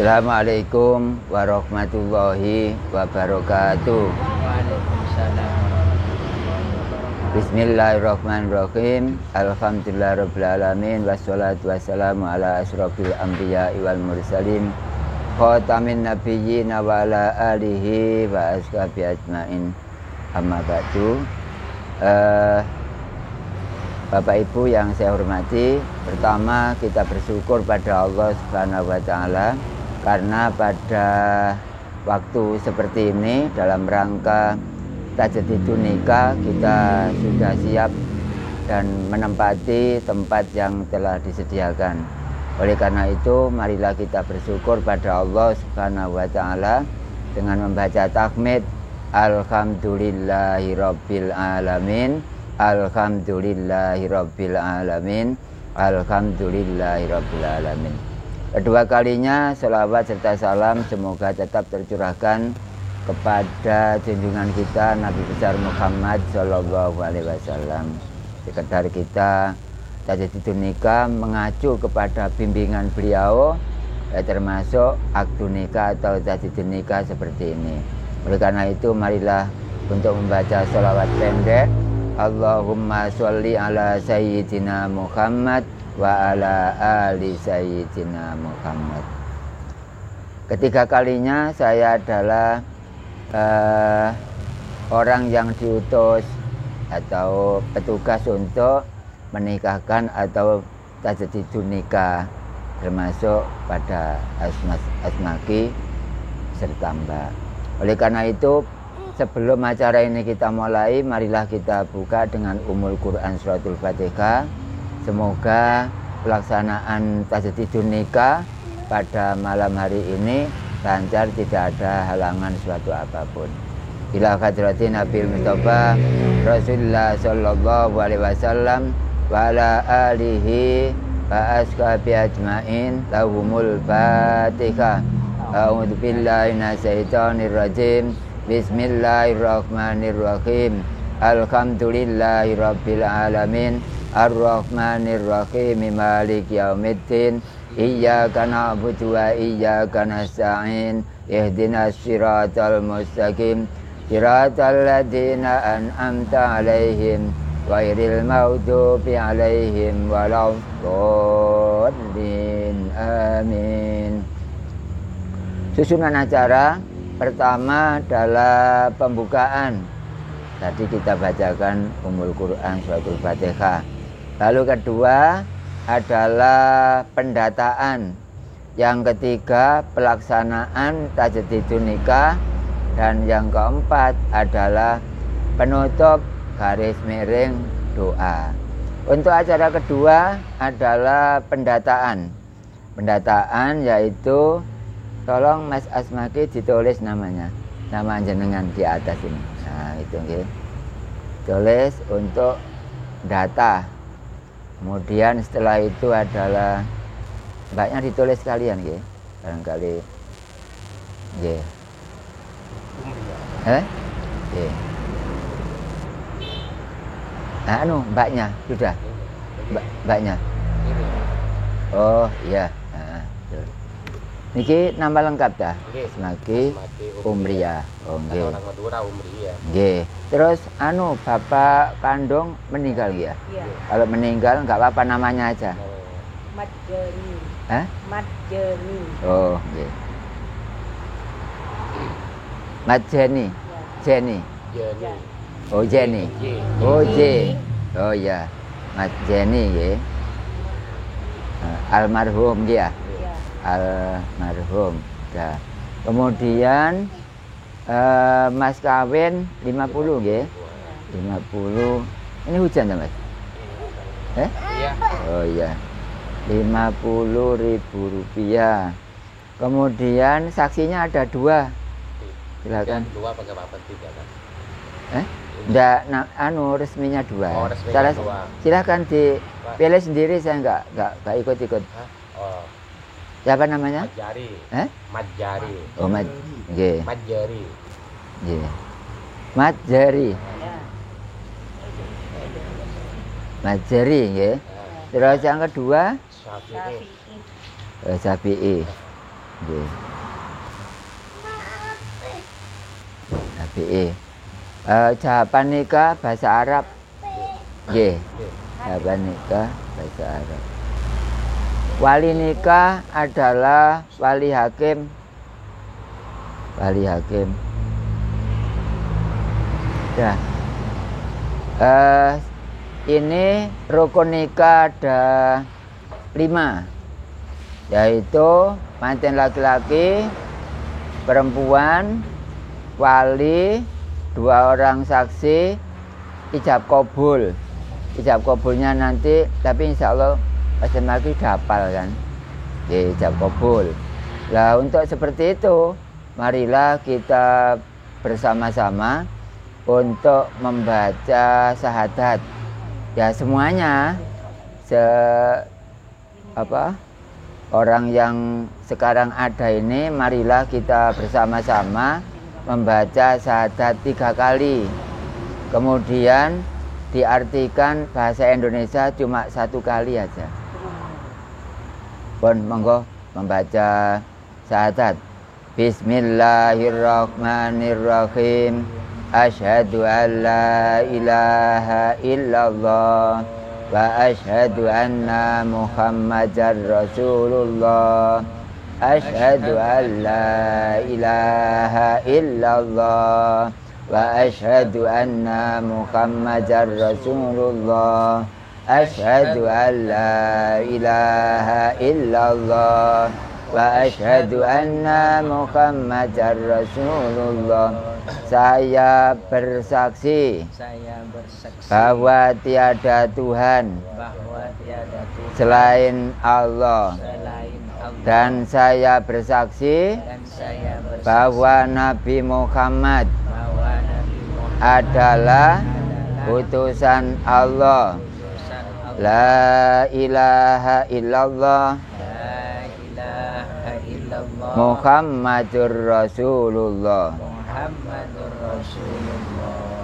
Assalamualaikum warahmatullahi wabarakatuh. Waalaikumsalam. Bismillahirrahmanirrahim. Alhamdulillahirrabbilalamin. Wassalatu wassalamu ala asyrafil anbiya wal mursalin khatamin nabiyyin wa ala alihi wa ashabihi ajmain. Amma ba'du. Bapak Ibu yang saya hormati, pertama kita bersyukur pada Allah Subhanahu wa taala karena pada waktu seperti ini dalam rangka Tajdidun Nikah kita sudah siap dan menempati tempat yang telah disediakan. Oleh karena itu, marilah kita bersyukur pada Allah Subhanahu wa taala dengan membaca tahmid Alhamdulillahirabbil alamin. Alhamdulillahirabbil alamin. Alhamdulillahirabbil alamin. Kedua kalinya selawat serta salam semoga tetap tercurahkan kepada junjungan kita Nabi besar Muhammad Shallallahu Alaihi Wasallam. Sekedar kita Tajdidun Nikah mengacu kepada bimbingan beliau, termasuk akdu nikah atau tajdidun nikah seperti ini. Oleh karena itu, marilah untuk membaca sholawat pendek. Allahumma sholli ala sayyidina Muhammad wa ala ali sayyidina Muhammad. Ketiga kalinya saya adalah orang yang diutus atau petugas untuk menikahkan atau tajdidun nikah, termasuk pada Asmaki serta Mbak. Oleh karena itu, sebelum acara ini kita mulai, marilah kita buka dengan Ummul Quran Suratul Fatihah. Semoga pelaksanaan tajdidun nikah pada malam hari ini lancar, tidak ada halangan suatu apapun. Ila hadratin Nabil Mustafa Rasulullah Sallallahu Alaihi Wasallam wa ala alihi wa ashabihi ajmain. Lahumul Fatihah. A'udzu billahi minasyaitonir rajim. Bismillahirrahmanirrahim. Alhamdulillahirabbil alamin. Ar-Rahmanirrahim. Maliki yaumiddin. Iyyaka na'budu wa iyyaka nasta'in. Ihdinas siratal mustaqim. Siratal ladzina an'amta 'alaihim ghairil maghdubi 'alaihim waladdallin. Amin. Susunan acara pertama adalah pembukaan. Tadi kita bacakan Ummul Quran Suratul Fatihah. Lalu kedua adalah pendataan. Yang ketiga pelaksanaan tajdidun nikah. Dan yang keempat adalah penutup garis miring doa. Untuk acara kedua adalah pendataan. Pendataan yaitu, tolong Mas Asmaki ditulis namanya, nama jenengan di atas ini. Nah, itu nggih. Tulis untuk data. Kemudian setelah itu adalah mbaknya ditulis kalian nggih. Barangkali nggih. Nggih. Nah, mbaknya sudah. Mbaknya. Oh, iya. Nah, niki nama lengkap dah. Asmaki Umriyah. Oh, nggih. Orang Madura Umriyah. Nggih. Terus bapak kandung meninggal ya? Iya. Kalau meninggal enggak apa-apa namanya aja. Madjani. Hah? Madjani. Oh, nggih. Madjani. Ya. Jenny. Jenny. Oh, Jenny. Oh, J. Oh ya. Madjani nggih. Almarhum dia. Almarhum. Ya. Kemudian mas kawin 50 nggih. 50. Ini hujan ta, Mas? Iya. Oh iya. 50.000 rupiah. Kemudian saksinya ada 2. Silakan. 2 pakai apa 3 kan? Enggak, resminya 2. Oh, resminya 2. Silakan dipilih sendiri, saya enggak ikut-ikut. Oh. Siapa namanya? Madjari. Madjari. Oh, nggih. Madjari. Nggih. Madjari. Madjari nggih. Terus yang kedua? Syafi'i. Syafi'i. Nggih. HBE. Jawaban nikah bahasa Arab. Nggih. Jawaban nikah bahasa Arab. Wali nikah adalah wali hakim. Wali hakim. Ya. Ini rukun nikah ada 5, yaitu manten laki-laki, perempuan, wali, 2 orang saksi, ijab kabul. Ijab kabulnya nanti, tapi insya Allah pasti lagi dapal kan, ijab kabul. Lah untuk seperti itu, marilah kita bersama-sama untuk membaca syahadat. Ya semuanya, orang yang sekarang ada ini, marilah kita bersama-sama membaca syahadat 3 kali. Kemudian diartikan bahasa Indonesia cuma 1 kali aja. Pun monggo membaca syahadat. Bismillahirrahmanirrahim. Asyhadu an la ilaha illallah wa asyhadu anna Muhammadar Rasulullah. Asyhadu an la ilaha illallah wa asyhadu anna Muhammadar Rasulullah. Asyhadu an la ilaha illallah wa asyhadu anna Muhammadar Rasulullah. Saya bersaksi bahwa tiada Tuhan selain Allah, dan saya bersaksi bahwa Nabi Muhammad adalah utusan Allah. La ilaha illallah Muhammadur Rasulullah.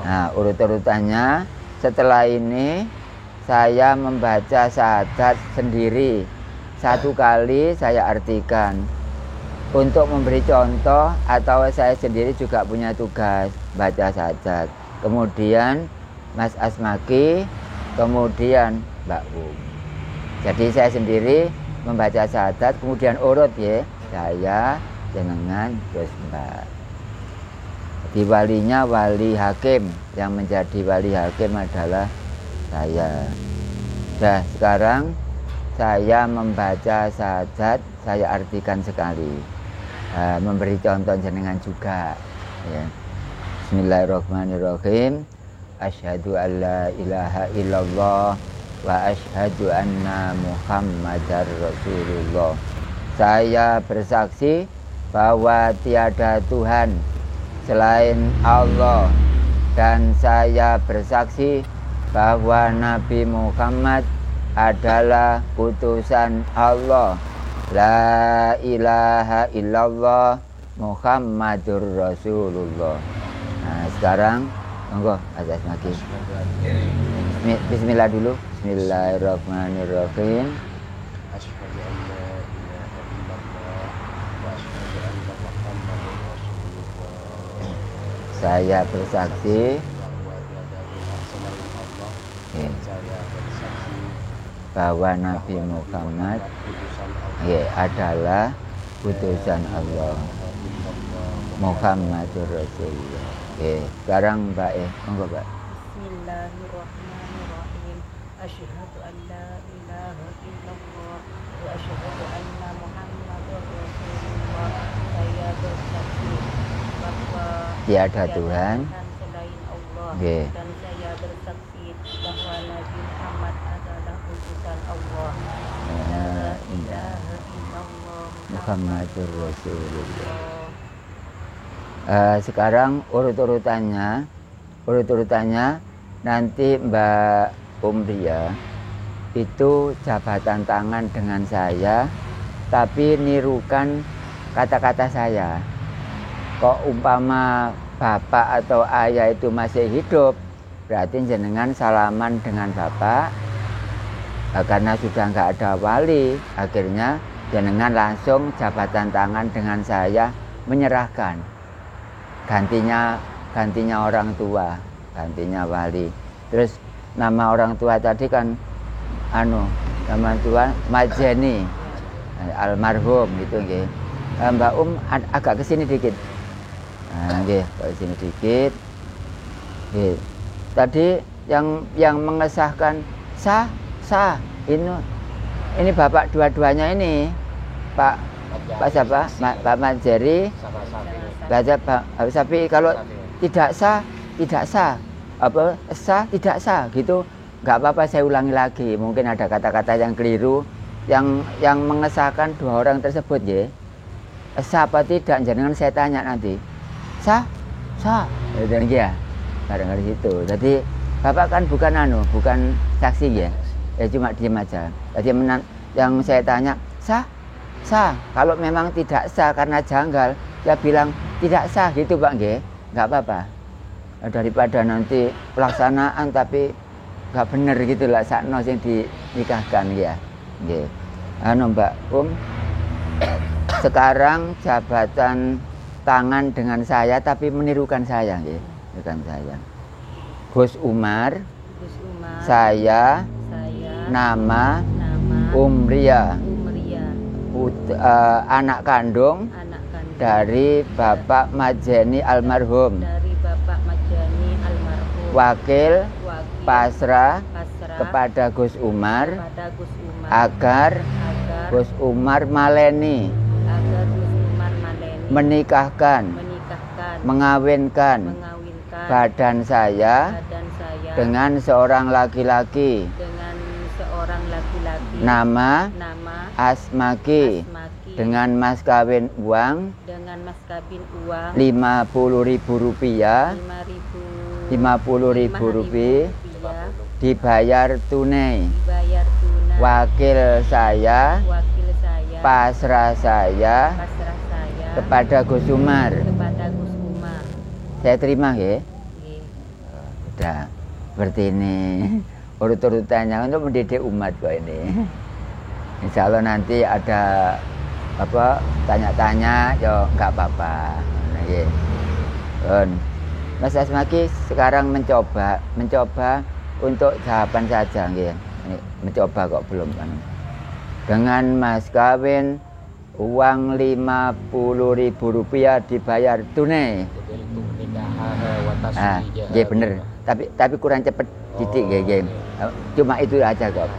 Nah, urut-urutannya setelah ini saya membaca syahadat sendiri 1 kali, saya artikan. Untuk memberi contoh, atau saya sendiri juga punya tugas baca syahadat. Kemudian Mas Asmaki, kemudian Mbak Um. Jadi saya sendiri membaca syahadat, kemudian urut ya, saya, jenengan, terus Mbak. Di walinya wali hakim, yang menjadi wali hakim adalah saya. Nah, sekarang saya membaca syahadat, saya artikan sekali, memberi contoh jenengan juga ya. Bismillahirrahmanirrahim. Asyhadu an la ilaha illallah wa asyhadu anna Muhammadar Rasulullah. Saya bersaksi bahwa tiada Tuhan selain Allah, dan saya bersaksi bahwa Nabi Muhammad adalah utusan Allah. La ilaha illallah Muhammadur Rasulullah. Nah, sekarang monggo atas lagi. Bismillah dulu. Bismillahirrahmanirrahim. Saya bersaksi bahwa Nabi Muhammad adalah utusan Allah. Muhammadur Rasulullah. Sekarang Mbak monggo Mbak. Bismillahirrahmanirrahim. Asyhadu an la ilaha illallah wa asyhadu anna Muhammadar Rasulullah. Saya bersaksi bahwa tiada Tuhan selain Allah, dan saya bersaksi bahwa Nabi Muhammad adalah utusan Allah. La ilaha illallah Muhammadur Rasulullah. Sekarang urut-urutannya nanti Mbak Umria itu jabatan tangan dengan saya, tapi nirukan kata-kata saya. Kok umpama bapak atau ayah itu masih hidup, berarti jenengan salaman dengan bapak. Karena sudah nggak ada wali, akhirnya jenengan langsung jabatan tangan dengan saya menyerahkan. Gantinya orang tua, gantinya wali. Terus nama orang tua tadi kan nama tua Majeni almarhum gitu nggih. Mbak agak kesini dikit. Nah, nggih, kesini dikit. Nggih. Tadi yang mengesahkan sah ini bapak dua-duanya ini Pak siapa? Pak Majeri baca Pak Sapi. Kalau tidak sah tidak sah gitu, nggak apa-apa, saya ulangi lagi, mungkin ada kata-kata yang keliru yang mengesahkan dua orang tersebut ya. Sah apa tidak jangan saya tanya nanti. Sah dan ya barangkali situ. Jadi bapak kan bukan saksi ya, cuma diam aja. Jadi yang saya tanya sah. Kalau memang tidak sah karena janggal, ya bilang tidak sah gitu Pak nggih, nggak apa-apa. Daripada nanti pelaksanaan tapi nggak bener gitu lah sakno sing dinikahkan ya. Nggih. Mbak sekarang jabatan tangan dengan saya tapi menirukan saya nggih, menirukan saya. Gus Umar. Saya nama Umria. Anak kandung dari Bapak Majeni almarhum. Wakil pasrah kepada Gus Umar agar Gus Umar maleni menikahkan mengawinkan badan saya dengan seorang laki-laki nama Asmaki dengan mas kawin uang 50.000 rupiah dibayar tunai. Wakil saya pasrah saya kepada Gus Umar. Saya terima ya. Udah seperti ini urut-urutannya untuk mendidik umat kok ini. Insya Allah nanti ada tanya-tanya ya nggak apa-apa. Mas Asmaki sekarang mencoba untuk jawaban saja nggih. Mencoba kok belum kan. Dengan mas kawin uang 50.000 rupiah dibayar tunai. Nggih bener. Tapi kurang cepet didik nggih. Cuma itu aja kok.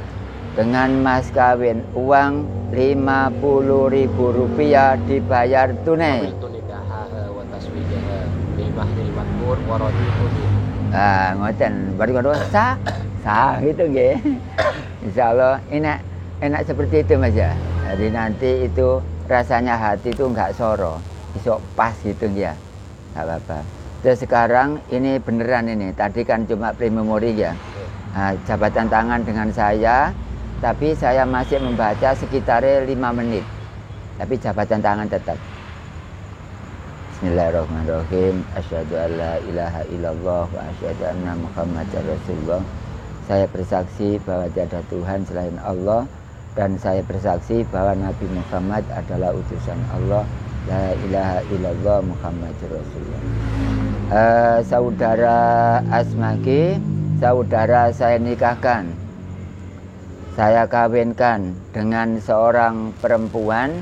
Dengan mas kawin uang 50.000 rupiah dibayar tunai. Ngoten baru sah gitu nggih. Insyaallah enak seperti itu Mas ya. Jadi nanti itu rasanya hati itu enggak soro, isok pas gitu ya. Enggak apa-apa. Terus sekarang ini beneran ini. Tadi kan cuma prememori ya. Jabatan tangan dengan saya, tapi saya masih membaca sekitar 5 menit. Tapi jabatan tangan tetap. Bismillahirrahmanirrahim. Asyhadu an la ilaha illallah wa asyhadu anna Muhammadar Rasulullah. Saya bersaksi bahwa tiada Tuhan selain Allah, dan saya bersaksi bahwa Nabi Muhammad adalah utusan Allah. La ilaha illallah Muhammadur Rasulullah. Saudara Asmaki, saudara saya nikahkan. Saya kawinkan dengan seorang perempuan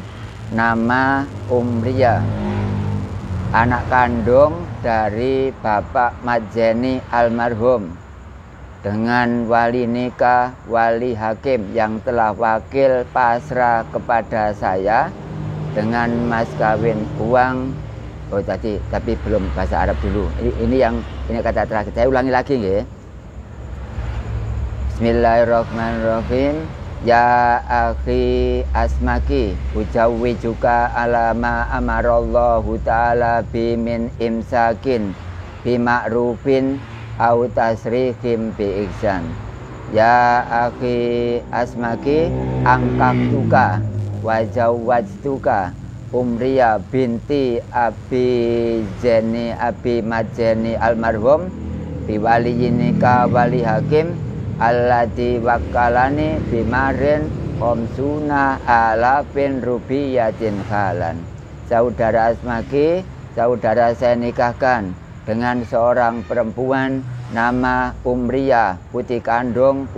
nama Umria, anak kandung dari Bapak Majeni almarhum, dengan wali nikah wali hakim yang telah wakil pasrah kepada saya dengan mas kawin uang. Tapi belum bahasa Arab dulu. Ini kata terakhir. Saya ulangi lagi nggih. Bismillahirrahmanirrahim. Ya akhi Asmaki, ujawwijuka ala ma amarallahu ta'ala bimin imsakin bima'rufin au tasrihim bi ihsan. Ya akhi Asmaki, angkaktuka wa zawwajtuka Umriya binti Abi Jeni Abi Majeni almarhum biwaliyinika wali hakim alladzi wakalani bimarin khamsuna alafin rubiyatin khalan. Saudara Asmaki, saudara saya nikahkan dengan seorang perempuan nama Umriyah, putri kandung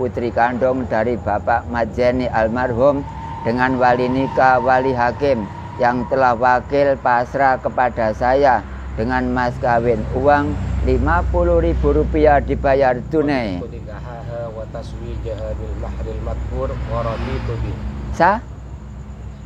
dari Bapak Majeni almarhum, dengan wali nikah wali hakim yang telah wakil pasrah kepada saya dengan mas kawin uang 50.000 rupiah dibayar tunai.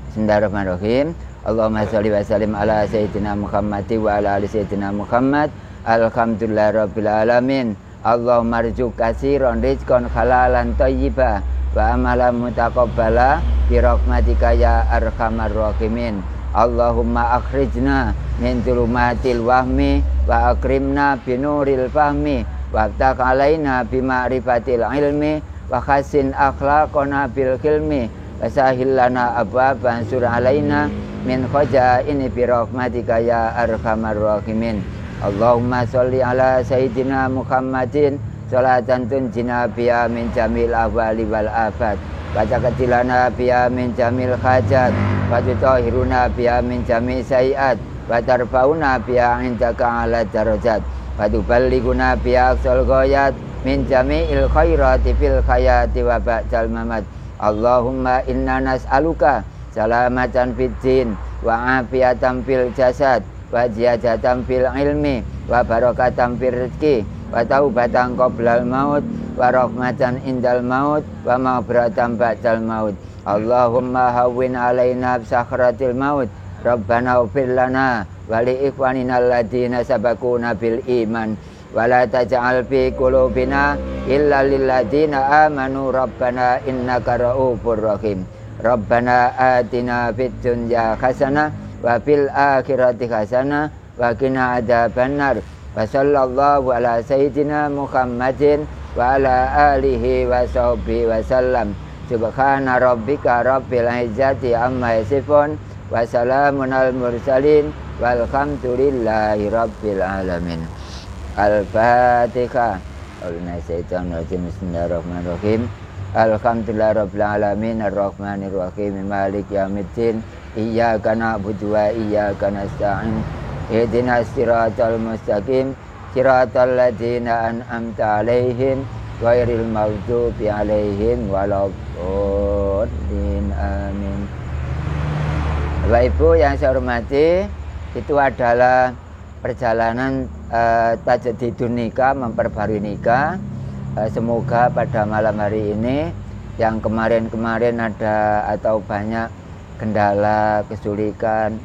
Bismillahirrahmanirrahim. Allahumma sholli wa sallim ala sayyidina Muhammad wa ala ali sayyidina Muhammad. Alhamdulillahirabbil alamin. Allahumma rzuq katsiran rizqan halalan thayyiba wa amalan mutaqabbala bi rahmatika ya arhamar rahimin. Allahumma akhrijna min dzulumatil wahmi wa akrimna binuril fahmi wa aftah alaina bi ma'rifatil ilmi wa khassin akhlaqana bil hilmi wa sahhil lana abwaban sur alaina min khazaini bi rahmatika ya arhamar rahimin. Allahumma sholli ala sayyidina Muhammadin sholatan tunjina biha min jamil ahwali wal afat wa taqatilana biha min jamil hajat wa tutahhiruna biha min jami' sayiat wa tarfauna biha indaka ala darajat wa tuballighuna biha aqsal ghayat min jami'il khairati fil hayati wa ba'dal mamat. Allahumma inna nas'aluka salamatan fid din wa afiatan fil jasad wa ziyadatan fil ilmi wa barakatan fil rizqi wa taubatan qoblal maut wa rahmatan indal maut wa maghfiratan ba'dal maut. Allahumma hawwin alaina sakratil maut. Rabbana ighfir lana wa li ikhwanina alladziina sabaquna bil iman wa la taj'al fi qulubina illa lil ladziina amanu rabbana innaka ra'ufur rahim. Rabbana atina fid dunya hasanah wa fil akhirati hasanah wa qina adzabannar. Wa sallallahu ala sayyidina Muhammadin wa ala alihi wa sahbihi wa sallam. Subhana rabbika rabbil izzati amma yasifun wa salamun al mursalin walhamdulillahi rabbil alamin. Al-Fatihah. Bismillahirrahmanirrahim. Alhamdulillahirabbil alamin arrahmanirrahim maliki yaumiddin. Iyyaka na'budu wa iyyaka nasta'in. Ihdinas siratal mustaqim. Siratal ladzina an'amta 'alaihim ghairil maghdubi 'alaihim waladdallin. Amin. Bapak Ibu yang saya hormati, itu adalah perjalanan tajdidun nikah, memperbarui nikah. Semoga pada malam hari ini yang kemarin-kemarin ada atau banyak kendala, kesulitan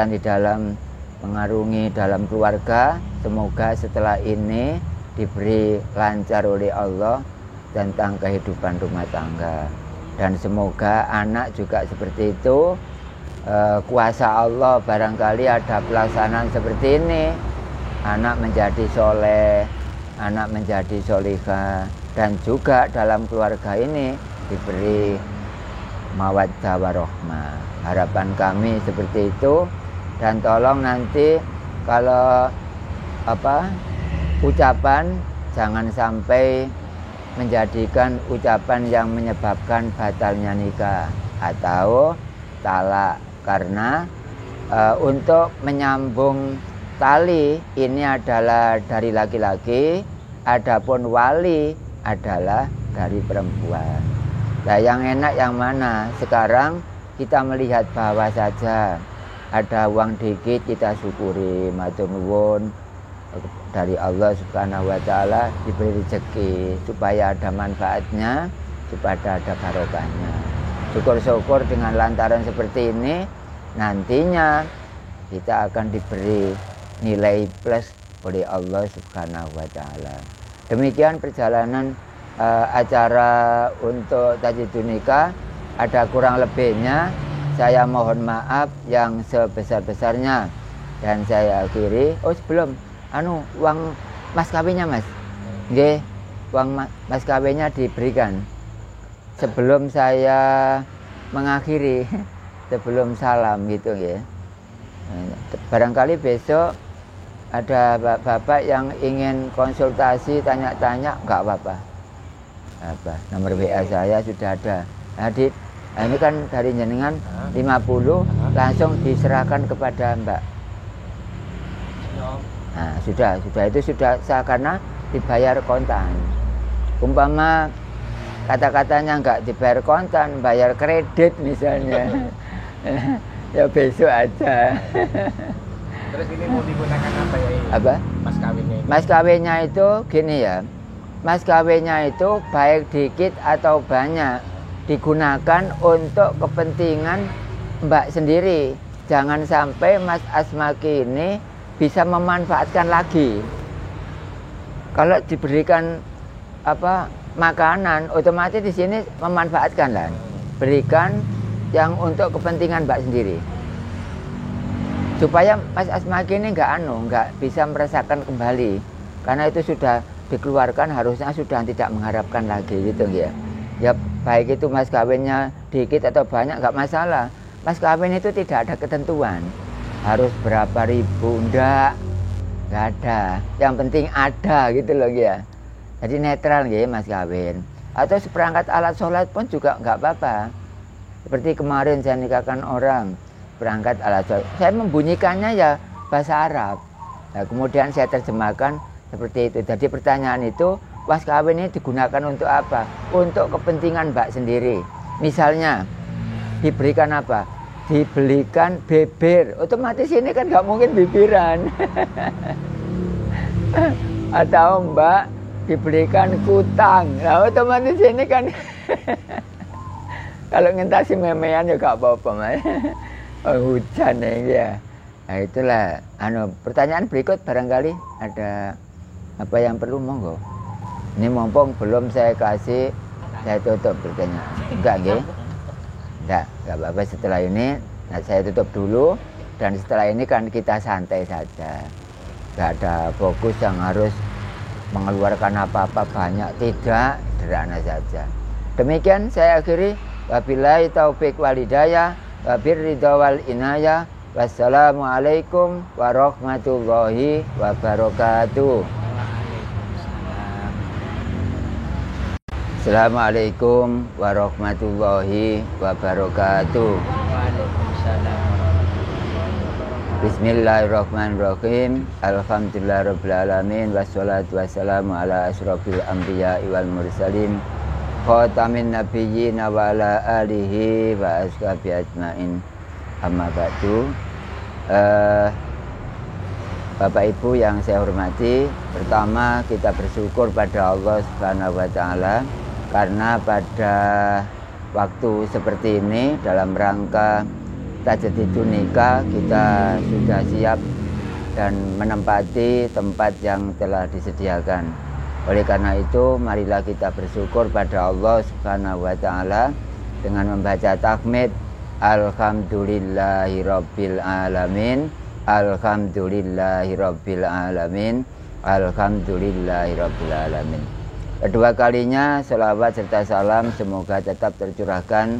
di dalam mengarungi dalam keluarga, semoga setelah ini diberi lancar oleh Allah tentang kehidupan rumah tangga. Dan semoga anak juga seperti itu. Kuasa Allah barangkali ada pelaksanaan seperti ini, anak menjadi soleh, anak menjadi solihah, dan juga dalam keluarga ini diberi mawaddah warahmah. Harapan kami seperti itu. Dan tolong nanti kalau ucapan jangan sampai menjadikan ucapan yang menyebabkan batalnya nikah atau talak. Karena untuk menyambung tali ini adalah dari laki-laki, adapun wali adalah dari perempuan. Nah, yang enak yang mana? Sekarang kita melihat bahwa saja ada uang dikit kita syukuri, matur nuwun dari Allah Subhanahu wa taala diberi rezeki supaya ada manfaatnya, supaya ada barokahnya. Syukur-syukur dengan lantaran seperti ini nantinya kita akan diberi nilai plus oleh Allah Subhanahu wa taala. Demikian perjalanan acara untuk tajdidun nikah. Ada kurang lebihnya, saya mohon maaf yang sebesar-besarnya. Dan saya akhiri, sebelum uang mas kawinnya Mas. Nggih, uang mas kawinnya diberikan. Sebelum saya mengakhiri, sebelum salam gitu ya. Barangkali besok ada bapak yang ingin konsultasi, tanya-tanya, enggak apa-apa. Nomor WA saya sudah ada. Ini kan dari jenengan 50 langsung diserahkan kepada Mbak. Nah, sudah itu sudah karena dibayar kontan. Umpama kata-katanya nggak dibayar kontan, bayar kredit misalnya, ya besok aja. Terus ini mau digunakan apa ya ini? Apa? Mas kawinnya ini. Mas kawinnya itu gini ya, mas kawinnya itu baik dikit atau banyak digunakan untuk kepentingan Mbak sendiri. Jangan sampai Mas Asmaki ini bisa memanfaatkan lagi. Kalau diberikan makanan, otomatis di sini memanfaatkan lah. Berikan yang untuk kepentingan Mbak sendiri. Supaya Mas Asmaki ini nggak bisa merasakan kembali. Karena itu sudah dikeluarkan, harusnya sudah tidak mengharapkan lagi gitu ya. Ya baik itu mas kawinnya dikit atau banyak nggak masalah. Mas kawin itu tidak ada ketentuan. Harus berapa ribu, nggak ada. Yang penting ada gitu loh ya. Jadi netral ya mas kawin. Atau seperangkat alat sholat pun juga nggak apa-apa. Seperti kemarin saya nikahkan orang, perangkat alat sholat. Saya membunyikannya ya bahasa Arab. Nah, kemudian saya terjemahkan seperti itu. Jadi pertanyaan itu, mas kawin ini digunakan untuk apa? Untuk kepentingan Mbak sendiri. Misalnya diberikan apa? Dibelikan beber. Otomatis ini kan nggak mungkin bibiran. Atau Mbak diberikan kutang. Nah otomatis ini kan kalau ngentasi memean ya nggak apa-apa mas. Oh, hujan ya. Nah itulah. Pertanyaan berikut barangkali ada apa yang perlu, monggo. Ini mumpung belum saya kasih, saya tutup pertanyaan. Enggak nggih? Enggak apa-apa. Setelah ini saya tutup dulu, dan setelah ini kan kita santai saja. Enggak ada fokus yang harus mengeluarkan apa-apa banyak, tidak, sederhana saja. Demikian saya akhiri. Wabillahi taufik walhidayah, wabirridha wal inayah. Wassalamualaikum warahmatullahi wabarakatuh. Assalamualaikum warahmatullahi wabarakatuh. Bismillahirrahmanirrahim. Alhamdulillahirrabbilalamin. Wassalatu wassalamu ala asyrafil anbiya'i wal mursalin, khatamin nabiyyin wa ala alihi wa ashabi ajmain. Amma ba'du. Bapak Ibu yang saya hormati, pertama kita bersyukur pada Allah Subhanahu wa taala karena pada waktu seperti ini dalam rangka tajdidun nikah kita sudah siap dan menempati tempat yang telah disediakan. Oleh karena itu marilah kita bersyukur pada Allah Subhanahu wa taala dengan membaca tahmid Alhamdulillahirabbil alamin. Alhamdulillahirabbil alamin. Alhamdulillahirabbil alamin. Kedua kalinya selawat serta salam semoga tetap tercurahkan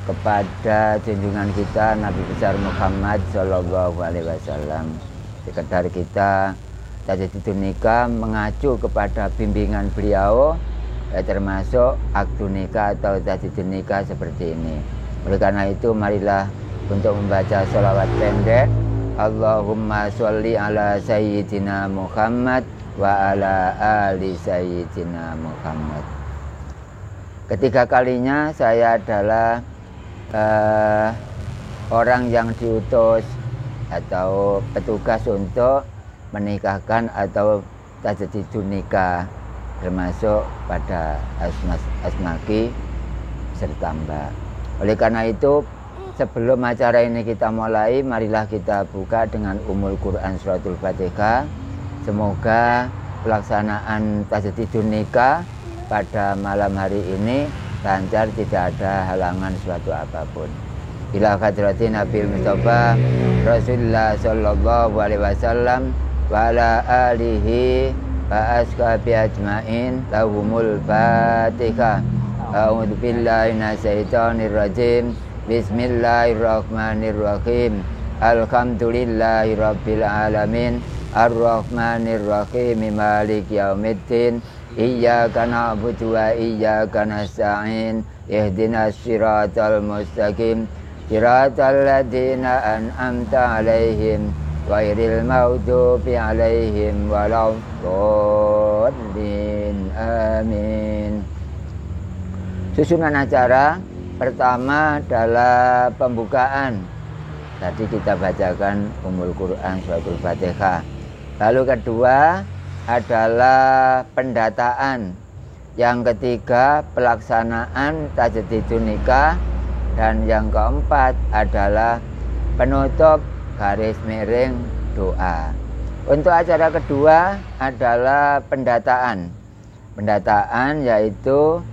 kepada junjungan kita Nabi besar Muhammad Sallallahu Alaihi Wasallam. Sekedar kita tajdidun nikah mengacu kepada bimbingan beliau, termasuk akdu nikah atau tajdidun nikah seperti ini. Oleh karena itu marilah untuk membaca sholawat pendek. Allahumma sholli ala sayyidina Muhammad wa ala ali sayyidina Muhammad. Ketiga kalinya saya adalah orang yang diutus atau petugas untuk menikahkan atau tajdidun nikah, termasuk pada Asmaki serta Mbak. Oleh karena itu sebelum acara ini kita mulai, marilah kita buka dengan Ummul Quran Suratul Fatihah. Semoga pelaksanaan tajdidun nikah pada malam hari ini lancar, tidak ada halangan suatu apapun. Ila hadratin Nabil Mustafa Rasulullah Sallallahu Alaihi Wasallam wa ala alihi wa ashabi ajmain lahumul Fatihah. A'udzu billahi minasyaitonir rajim. Bismillahirrahmanirrahim. Alhamdulillahirabbil alamin. Ar-Rahmanir-Rahim. Maliki yaumiddin. Iyyaka na'budu wa iyyaka nasta'in. ihdinas siratal mustaqim siratal ladzina an'amta 'alaihim ghairil maghdubi 'alaihim waladdallin. Amin. Susunan acara pertama adalah pembukaan. Tadi kita bacakan Ummul Quran Suratul Fatihah. Lalu kedua adalah pendataan. Yang ketiga pelaksanaan tajdidun nikah. Dan yang keempat adalah penutup garis miring doa. Untuk acara kedua adalah pendataan. Pendataan yaitu,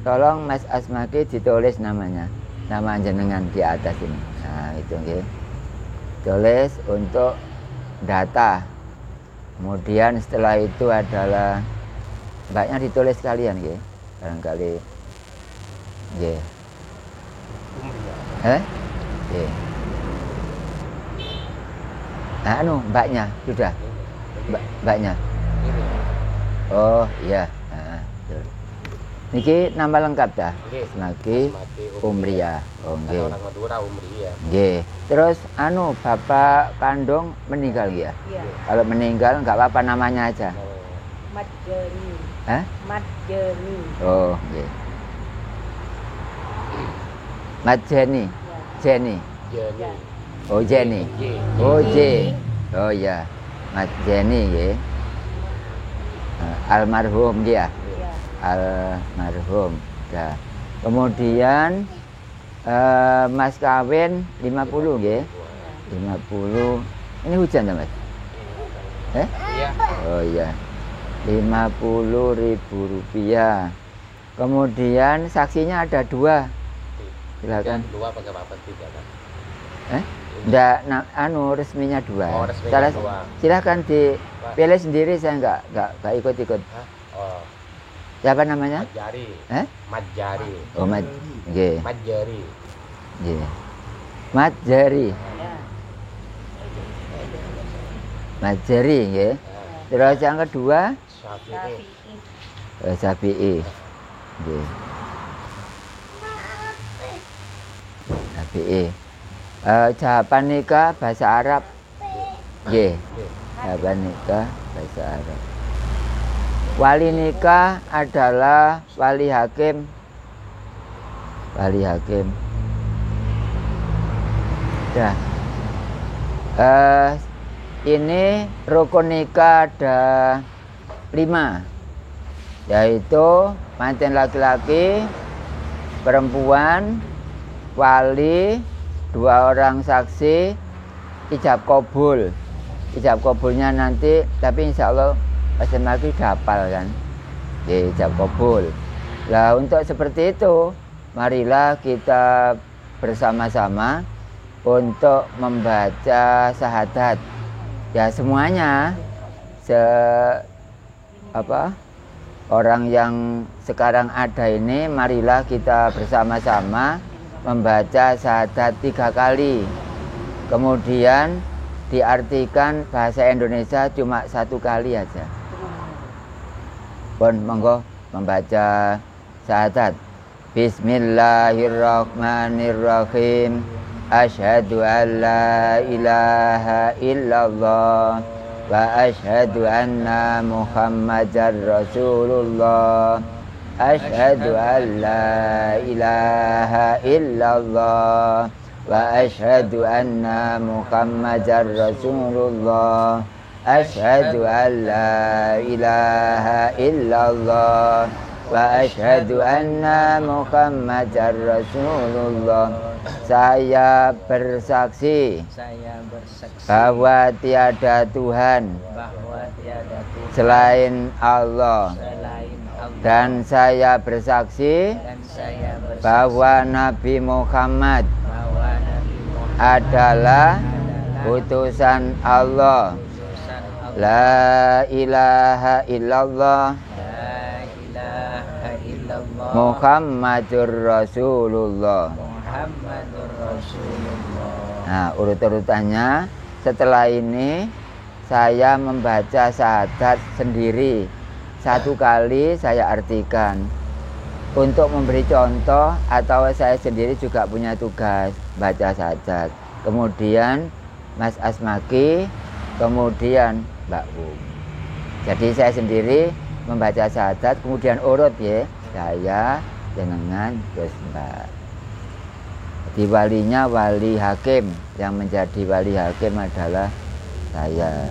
tolong Mas Asmaki ditulis namanya, nama jenengan di atas ini. Nah itu okay. Tulis untuk data. Kemudian setelah itu adalah mbaknya ditulis kalian okay. Barangkali okay. Okay. Nah, mbaknya sudah. Mbaknya. Oh iya. Nah, niki nama lengkap dah. Asmaki Umriyah. Oh nggih. Orang Madura Umriyah. Nggih. Terus bapak kandung meninggal ya? Iya. Kalau meninggal enggak apa-apa namanya aja. Madjani. Hah? Madjani. Oh nggih. Madjani. Jenny. Jenny. Oh Jenny. Oh J. Oh ya. Madjani nggih. Almarhum dia. Almarhum. Ya. Kemudian mas kawin 50 nggih. 50. Ini hujan Mas? Iya. Oh iya. 50.000 rupiah. Kemudian saksinya ada 2. Silakan. 2 pakai apa 3 Pak? Enggak, resminya 2. Oh, resminya 2. Silakan dipilih sendiri, saya enggak ikut-ikut. Oh. Siapa namanya? Madjari. Madjari. Oh, nggih. Madjari. Nggih. Madjari. Madjari nggih. Terus yang kedua? Syafi'i. Syafi'i. Nggih. Syafi'i. Jawaban nikah bahasa Arab. Nggih. Jawaban nikah bahasa Arab. Wali nikah adalah wali hakim. Wali hakim. Ya. Ini rukun nikah ada 5, yaitu manten laki-laki, perempuan, wali, 2 orang saksi, ijab kabul. Ijab kabulnya nanti, tapi insya Allah pasti lagi hafal kan, ijab kabul. Nah untuk seperti itu, marilah kita bersama-sama untuk membaca syahadat. Ya semuanya, orang yang sekarang ada ini, marilah kita bersama-sama membaca syahadat 3 kali. Kemudian diartikan bahasa Indonesia cuma 1 kali aja. Pun monggo membaca syahadat. Bismillahirrahmanirrahim. Asyhadu an la ilaha illallah wa asyhadu anna Muhammadar Rasulullah. Asyhadu an la ilaha illallah wa asyhadu anna Muhammadar Rasulullah. Asyhadu an la ilaha illallah wa asyhadu anna Muhammadar Rasulullah. Saya bersaksi bahwa tiada Tuhan selain Allah, dan saya bersaksi bahwa Nabi Muhammad adalah utusan Allah. La ilaha illallah Muhammadur Rasulullah. Nah, urut-urutannya setelah ini saya membaca syahadat sendiri 1 kali, saya artikan. untuk memberi contoh, atau saya sendiri juga punya tugas baca sajat. Kemudian Mas Asmaki, kemudian Mbak Um. Jadi saya sendiri membaca sajat, kemudian urut ya, saya, jenengan, terus Mbak. Di walinya wali hakim, yang menjadi wali hakim adalah saya.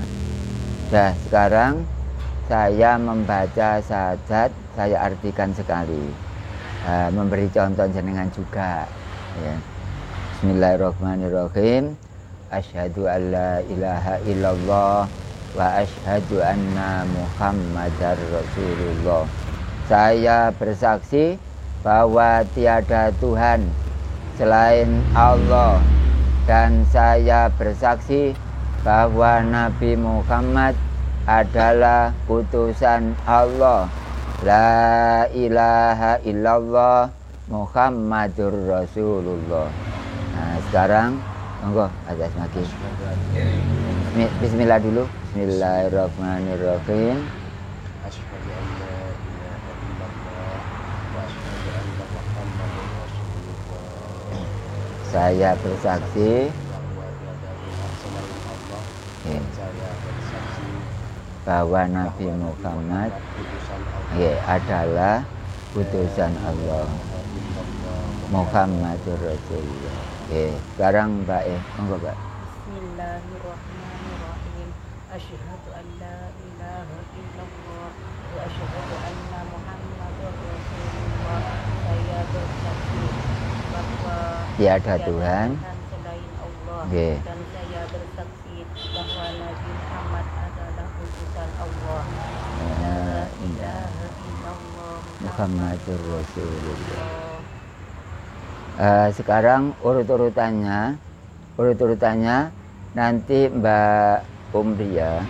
Nah, sekarang saya membaca sajat, saya artikan sekali. Memberi contoh jenengan juga ya. Bismillahirrahmanirrahim. Asyhadu an la ilaha illallah wa asyhadu anna Muhammadar Rasulullah. Saya bersaksi bahwa tiada Tuhan selain Allah, dan saya bersaksi bahwa Nabi Muhammad adalah utusan Allah. La ilaha illallah Muhammadur Rasulullah. Nah, sekarang monggo atas lagi. Bismillah dulu. Bismillahirrahmanirrahim. Asyhadu an la ilaha illallah wa asyhadu anna Muhammadar Rasulullah. Saya bersaksi bahwa tiada Tuhan selain Allah. ya, Saya bersaksi bahwa Nabi Muhammad utusan Allah. ya, adalah utusan Allah. Muhammadur Rasulullah. Sekarang Mbak monggo Mbak. Bismillahirrahmanirrahim. Asyhadu an la ilaha illallah wa asyhadu anna Muhammadar Rasulullah. Saya bersaksi bahwa Tiada Tuhan selain Allah, Nggih. dan saya bersaksi bahwa Nabi Muhammad adalah utusan Allah. La ilaha illallah Muhammadur Rasulullah. Sekarang urut-urutannya nanti Mbak Umria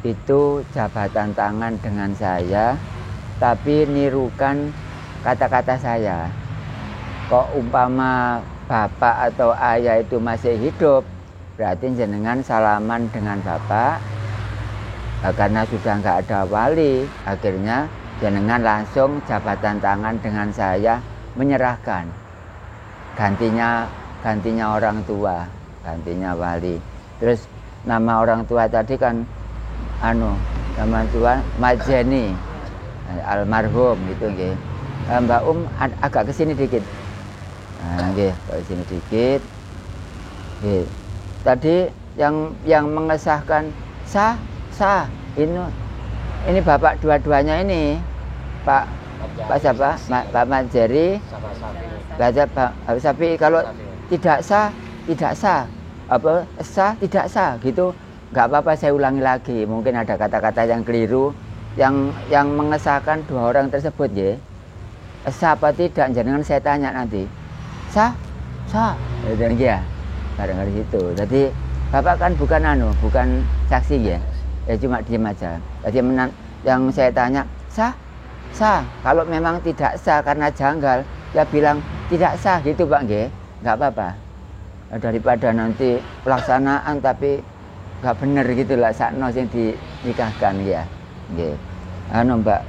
itu jabatan tangan dengan saya, tapi nirukan kata-kata saya. Kok umpama bapak atau ayah itu masih hidup, berarti jenengan salaman dengan bapak. Karena sudah nggak ada wali, akhirnya jenengan langsung jabatan tangan dengan saya, menyerahkan. Gantinya orang tua, gantinya wali. Terus nama orang tua tadi kan nama tua Majeni almarhum gitu nggih. Mbak agak kesini dikit. Nah, nggih, kesini dikit. Nggih. Tadi yang mengesahkan sah ini bapak dua-duanya ini Pak siapa? Pak Majeri. Baca Pak Sapi, kalau tidak sah apa sah tidak sah gitu, nggak apa-apa, saya ulangi lagi, mungkin ada kata-kata yang keliru yang mengesahkan dua orang tersebut ya. Sah apa tidak, jangan saya tanya nanti. Sah dan ya barangkali itu. Jadi bapak kan bukan saksi ya, cuma diem aja. Jadi yang saya tanya sah, kalau memang tidak sah karena janggal, ya bilang tidak sah gitu Pak nggih, nggak apa-apa. Daripada nanti pelaksanaan tapi nggak bener gitu lah sakno yang dinikahkan ya. Nggih. Mbak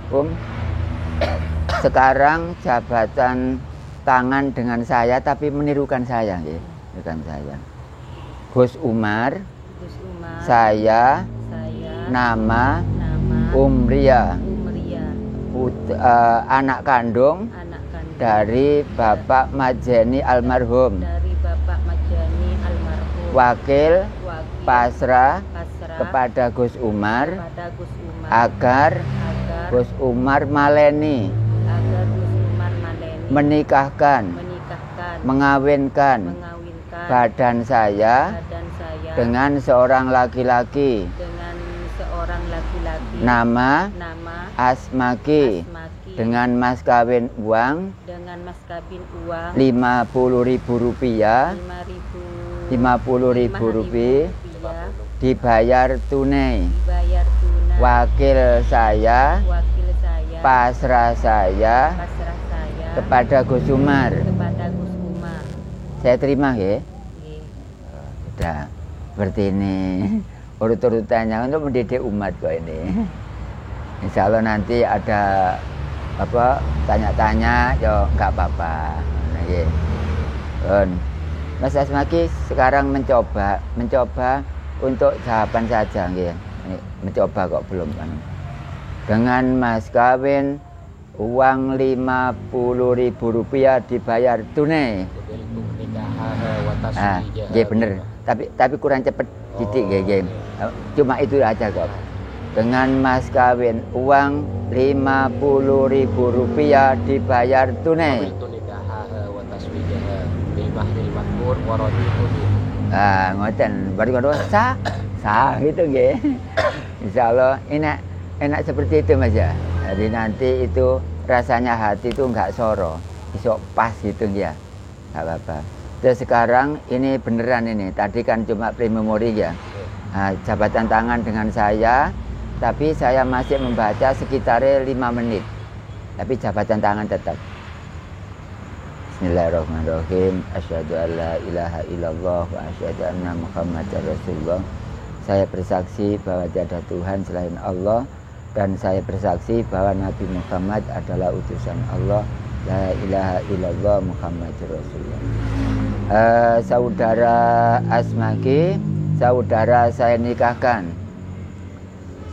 sekarang jabatan tangan dengan saya tapi menirukan saya nggih, menirukan saya. Gus Umar. Saya nama Umria. Anak kandung dari Bapak Majeni almarhum. Wakil pasrah kepada Gus Umar agar Gus Umar maleni menikahkan mengawinkan badan saya dengan seorang laki-laki nama Asmaki dengan mas kawin uang 50.000 rupiah, 50.000 rupiah dibayar tunai. Wakil saya pasrah saya kepada Gus Umar. Saya terima ya. Sudah seperti ini urut-urutannya untuk mendidik umat kok ini. Insya Allah nanti ada tanya-tanya yo nggak apa-apa. Nggih. Mas Asmaki sekarang mencoba untuk jawaban saja nggih. Mencoba kok belum kan. Dengan mas kawin uang Rp50.000 dibayar tunai. Nggih bener. Tapi kurang cepet titik nggih. Cuma itu aja kok. Dengan mas kawin uang Rp50.000 dibayar tunai. Ngoten. Baru sah gitu nggih. Insyaallah enak seperti itu Mas ya. Jadi nanti itu rasanya hati itu enggak soro, iso pas gitu ya. Enggak apa-apa. Terus sekarang ini beneran ini. Tadi kan cuma prememori ya. Jabatan tangan dengan saya, tapi saya masih membaca sekitar 5 menit. Tapi jabatan tangan tetap. Bismillahirrahmanirrahim. Asyhadu an la ilaha illallah wa asyhadu anna Muhammadar Rasulullah. Saya bersaksi bahwa tiada Tuhan selain Allah, dan saya bersaksi bahwa Nabi Muhammad adalah utusan Allah. La ilaha illallah Muhammadur Rasulullah. Saudara Asmaki, saudara saya nikahkan.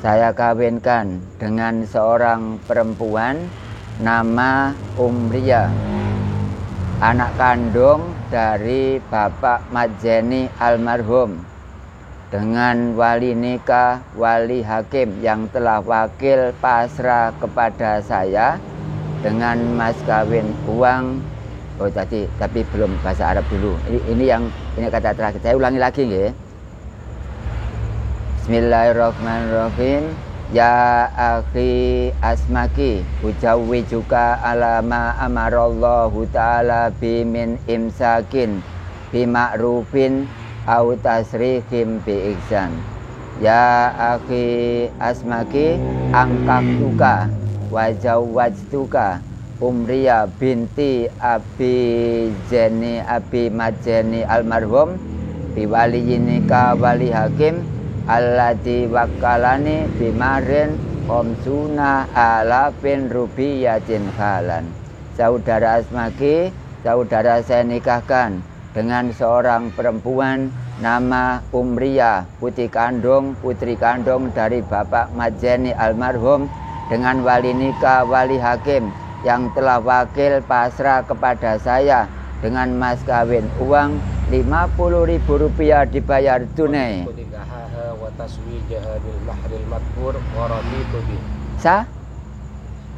Saya kawinkan dengan seorang perempuan nama Umriyah, anak kandung dari Bapak Majeni almarhum, dengan wali nikah, wali hakim yang telah wakil pasrah kepada saya dengan mas kawin uang. Tapi belum bahasa Arab dulu. Ini kata terakhir. Saya ulangi lagi nggih. Bismillahirrahmanirrahim. Ya akhi Asmaki, ujawwijuka ala ma amarallahu ta'ala bimin imsakin bima'rufin au tasrihim bi ihsan. Ya akhi Asmaki, angkaktuka wa zawwajtuka Umriyah binti Abi Majeni almarhum biwaliyinika wali hakim alladzi wakkalani bimarin khamsuna alafin rubiyatin halan. Saudara Asmaki, saudara saya nikahkan dengan seorang perempuan nama Umriyah, putri kandung dari Bapak Majeni almarhum, dengan wali nikah wali hakim yang telah wakil pasrah kepada saya dengan mas kawin uang Rp50.000 dibayar tunai. Sah?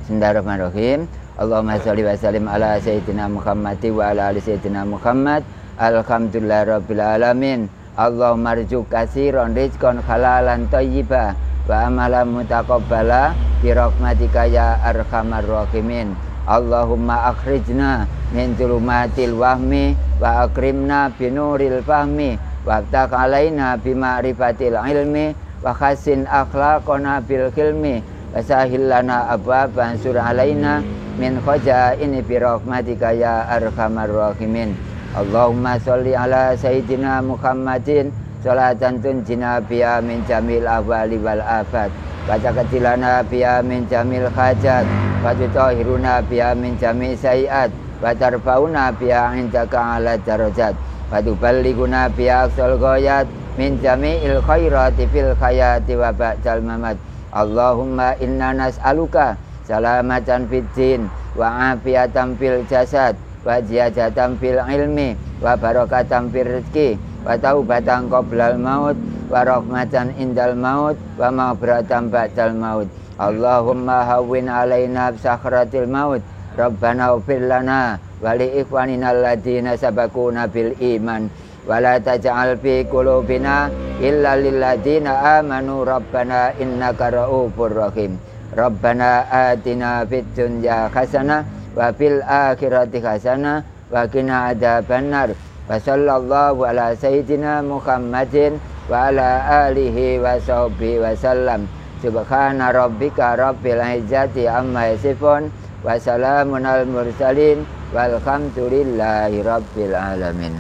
Bismillahirrahmanirrahim. Allahumma sholli wa sallim ala sayyidina Muhammad wa ala ali sayyidina Muhammad. Alhamdulillahirabbil alamin. Allahumma arju katsiran rizqan halalan thayyiba wa amalan mutaqabbala bi rahmatika ya arhamar rahimin. Allahumma akhrijna min dzulumatil wahmi wa akrimna binuril fahmi wabtaq alaina bima'rifatil ilmi wa khassin akhlaqana bil hilmi wa sahil lana abwaban sur alaina min khazaini bi rahmatika ya arhamar rahimin. Allahumma sholli ala sayyidina Muhammadin sholatan tunjina biha min jamil ahwali wal afat wa taqatilana biha min jamil hajat wa tutahhiruna biha min jami sayiat wa tarfauna biha indaka ala darajat wa tuballighuna biha aqsal ghayat min jami'il khairati fil hayati wa ba'dal mamat. Allahumma inna nas'aluka salamatan fid din wa afiatan fil jasad wa ziyadatan fil ilmi wa barakatan fil rizqi wa taubatan qoblal maut wa rahmatan indal maut wa maghfiratan ba'dal maut. Allahumma hawwin alaina sakhratil maut. Rabbana ighfir lana wa li ikhwanina alladziina sabaquna bil iman wa la taj'al fi qulubina illa lil ladziina amanu rabbana innaka ra'ufur rahim. Rabbana atina fid dunya hasanah wa fil akhirati hasanah wa qina adzabannar. Wa sallallahu ala sayyidina Muhammadin wa ala alihi wa sahbihi wa sallam. Subhana rabbika rabbil izzati amma yasifun wa salamun al mursalin walhamdulillahi rabbil alamin.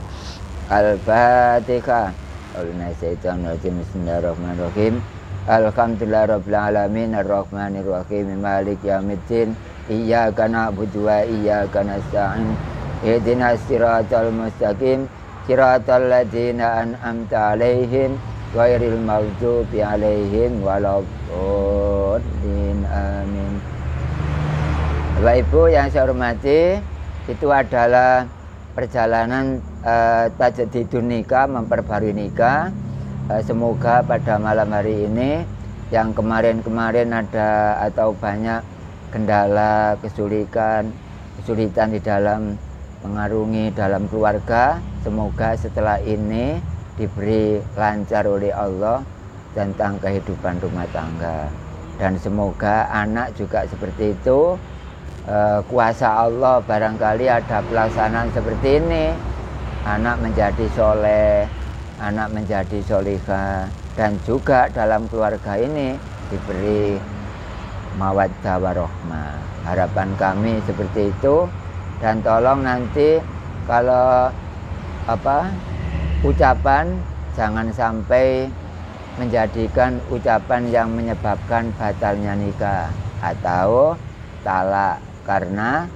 Al-Fatihah. Bismillahirrahmanirrahim. Alhamdulillah rabbil alamin arrahmanirrahim maliki yaumiddin iyyaka na'budu wa iyyaka nasta'in ihdinas siratal mustaqim siratal ladzina an'amta 'alaihim ghairil maghdubi 'alaihim waladdallin. Amin. Bapak Ibu yang saya hormati, itu adalah perjalanan tajdidun nikah, memperbarui nikah. Semoga pada malam hari ini yang kemarin-kemarin ada atau banyak kendala, kesulitan di dalam mengarungi dalam keluarga, semoga setelah ini diberi lancar oleh Allah tentang kehidupan rumah tangga. Dan semoga anak juga seperti itu. Kuasa Allah barangkali ada pelaksanaan seperti ini, anak menjadi soleh, anak menjadi solihah, dan juga dalam keluarga ini diberi mawaddah warahmah. Harapan kami seperti itu. Dan tolong nanti kalau ucapan jangan sampai menjadikan ucapan yang menyebabkan batalnya nikah atau talak. Karena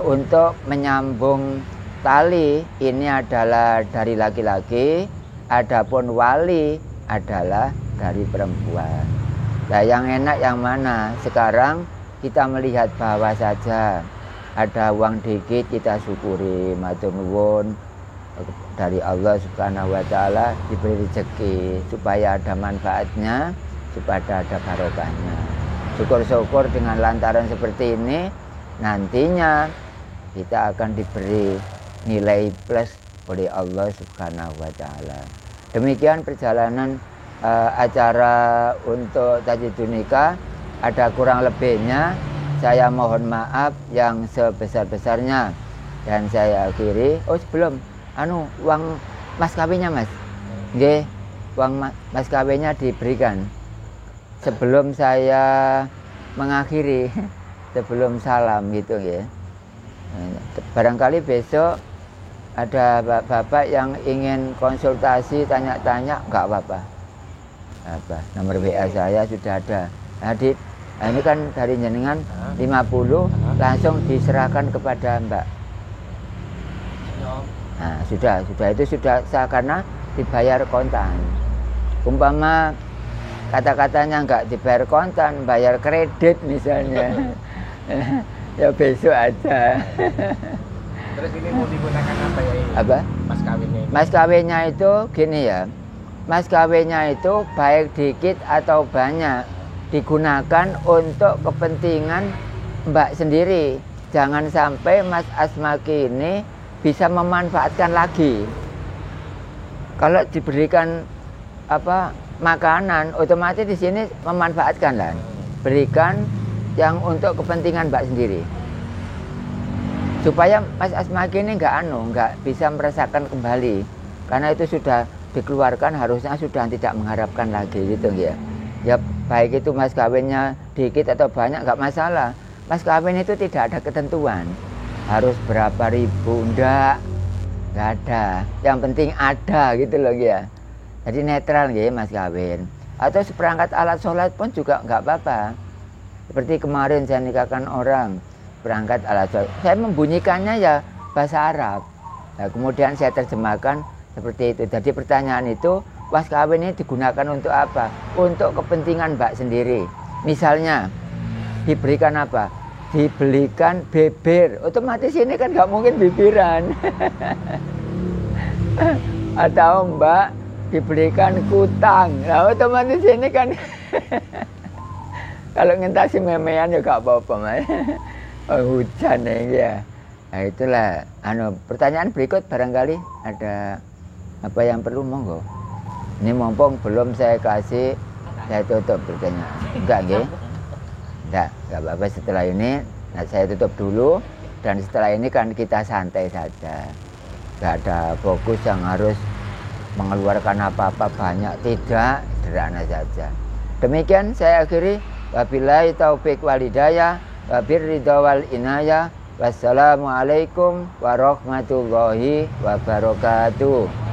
untuk menyambung tali ini adalah dari laki-laki, adapun wali adalah dari perempuan. Nah, yang enak yang mana? Sekarang kita melihat bahwa saja ada uang dikit kita syukuri, matur nuwun dari Allah Subhanahu wa taala diberi rezeki supaya ada manfaatnya, supaya ada barokahnya. Syukur-syukur dengan lantaran seperti ini, nantinya kita akan diberi nilai plus oleh Allah Subhanahu wa taala. Demikian perjalanan acara untuk tajdidun nikah. Ada kurang lebihnya, saya mohon maaf yang sebesar-besarnya. Dan saya akhiri, sebelum uang mas kawinnya Mas. Nggih, uang mas kawinnya diberikan. Sebelum saya mengakhiri, sebelum salam gitu ya. Barangkali besok ada bapak yang ingin konsultasi, tanya-tanya, nggak apa-apa. Nomor WA saya sudah ada. Ini kan dari jenengan 50 langsung diserahkan kepada Mbak. Nah, sudah itu sudah karena dibayar kontan. Umpama kata-katanya nggak dibayar kontan, bayar kredit misalnya, ya besok aja. Terus ini mau digunakan apa ya? Apa? Mas kawinnya ini. Mas kawinnya itu gini ya, mas kawinnya itu baik dikit atau banyak digunakan untuk kepentingan Mbak sendiri. Jangan sampai Mas Asmaki ini bisa memanfaatkan lagi. Kalau diberikan makanan, otomatis di sini memanfaatkan lah. Berikan yang untuk kepentingan Mbak sendiri. Supaya Mas Asmaki ini nggak bisa merasakan kembali. Karena itu sudah dikeluarkan, harusnya sudah tidak mengharapkan lagi gitu ya. Ya baik itu mas kawinnya dikit atau banyak nggak masalah. Mas kawin itu tidak ada ketentuan. Harus berapa ribu, nggak ada. Yang penting ada gitu loh ya. Jadi netral ya mas kawin. Atau seperangkat alat sholat pun juga nggak apa-apa. Seperti kemarin saya nikahkan orang, perangkat alat sholat. Saya membunyikannya ya bahasa Arab. Nah, kemudian saya terjemahkan seperti itu. Jadi pertanyaan itu, mas kawin ini digunakan untuk apa? Untuk kepentingan Mbak sendiri. Misalnya diberikan apa? Dibelikan bibir. Otomatis ini kan nggak mungkin bibiran. Atau Mbak diberikan kutang. Nah otomatis ini kan kalau ngentasi memean ya gak apa-apa mas. Hujan ya. Nah itulah. Pertanyaan berikut barangkali ada apa yang perlu, monggo. Ini mumpung belum saya kasih, saya tutup pertanyaan. Enggak nggih? Enggak apa-apa. Setelah ini saya tutup dulu. Dan setelah ini kan kita santai saja. Enggak ada fokus yang harus mengeluarkan apa-apa banyak, tidak, sederhana saja. Demikian saya akhiri. Wabillahi taufiq wal hidayah, wabirridha wal inayah. Wassalamualaikum warahmatullahi wabarakatuh.